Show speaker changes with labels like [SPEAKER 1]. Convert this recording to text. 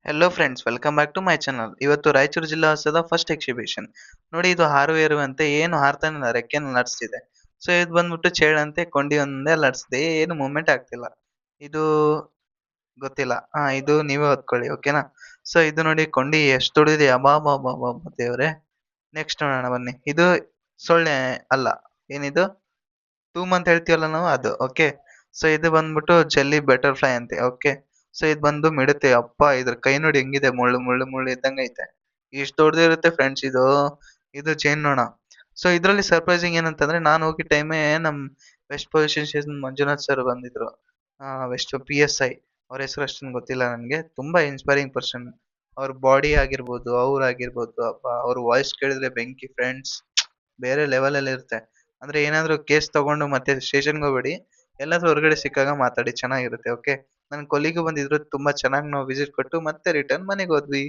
[SPEAKER 1] Hello friends, welcome back to my channel. ಇವತ್ತು ರಾಯಚೂರು ಜಿಲ್ಲಾ ಉತ್ಸವದ ಫಸ್ಟ್ ಎಕ್ಸಿಬಿಷನ್. ನೋಡಿ, ಇದು ಹಾರು ಏರುವಂತೆ ಏನು ಹಾರ್ತಾನೆ ರೆಕ್ಕೆನ ನಡ್ಸ್ತಿದೆ. ಸೊ ಇದು ಬಂದ್ಬಿಟ್ಟು ಚೇಳಂತೆ ಕೊಂಡಿ ಒಂದೇ ಅಲ್ಲಾಡ್ಸಿದೆ, ಏನು ಮೂವ್ಮೆಂಟ್ ಆಗ್ತಿಲ್ಲ. ಇದು ಗೊತ್ತಿಲ್ಲ. ಇದು ನೀವೇ ಹೊತ್ಕೊಳ್ಳಿ, ಓಕೆನಾ? ಸೊ ಇದು ನೋಡಿ, ಕೊಂಡಿ ಎಷ್ಟು ದೊಡ್ಡದಿದೆ, ಅಬಾ ದೇವ್ರೆ. ನೆಕ್ಸ್ಟ್ ನೋಡೋಣ ಬನ್ನಿ. ಇದು ಸೊಳ್ಳೆ ಅಲ್ಲ, ಏನಿದು ತೂಮ್ ಅಂತ ಹೇಳ್ತೀವಲ್ಲ ನಾವು, ಅದು ಓಕೆ. ಸೊ ಇದು ಬಂದ್ಬಿಟ್ಟು ಜೆಲ್ಲಿ ಬಟರ್ಫ್ಲೈ ಅಂತೆ, ಓಕೆ. ಸೊ ಇದು ಬಂದು ಮಿಡುತ್ತೆ. ಅಪ್ಪ, ಇದ್ರ ಕೈ ನೋಡಿ ಹೆಂಗಿದೆ, ಮುಳ್ಳು ಮುಳ್ಳು ಮುಳ್ಳು ಇದ್ದಂಗ ಐತೆ. ಇಷ್ಟು ದೊಡ್ಡದಿರುತ್ತೆ ಫ್ರೆಂಡ್ಸ್ ಇದು. ಇದು ಜೇನ್ ನೋಣ. ಸೊ ಇದ್ರಲ್ಲಿ ಸರ್ಪ್ರೈಸಿಂಗ್ ಏನಂತಂದ್ರೆ, ನಾನು ಹೋಗಿ ಟೈಮೇ ನಮ್ west position station Manjunath sir ಬಂದಿದ್ರು. West PSI. ಅವ್ರ ಹೆಸರು ಅಷ್ಟೊಂದು ಗೊತ್ತಿಲ್ಲ ನನಗೆ. ತುಂಬಾ ಇನ್ಸ್ಪೈರಿಂಗ್ ಪರ್ಸನ್. ಅವ್ರ ಬಾಡಿ ಆಗಿರ್ಬೋದು, ಆಗಿರ್ಬೋದು, ಅಪ್ಪ ಅವ್ರ ವಾಯ್ಸ್ ಕೇಳಿದ್ರೆ ಬೆಂಕಿ ಫ್ರೆಂಡ್ಸ್. ಬೇರೆ ಲೆವೆಲ್ ಅಲ್ಲಿ ಇರುತ್ತೆ. ಅಂದ್ರೆ ಏನಾದ್ರು ಕೇಸ್ ತಗೊಂಡು ಮತ್ತೆ ಸ್ಟೇಷನ್ಗೆ ಹೋಗ್ಬೇಡಿ. ಎಲ್ಲಾದ್ರೂ ಹೊರಗಡೆ ಸಿಕ್ಕಾಗ ಮಾತಾಡಿ, ಚೆನ್ನಾಗಿರುತ್ತೆ, ಓಕೆ. ನನ್ ಕೊಲಿಗೂ ಬಂದಿದ್ರು, ತುಂಬಾ ಚೆನ್ನಾಗಿ ನಾವು ವಿಸಿಟ್ ಕೊಟ್ಟು ಮತ್ತೆ ರಿಟರ್ನ್ ಮನೆಗೆ ಹೋದ್ವಿ.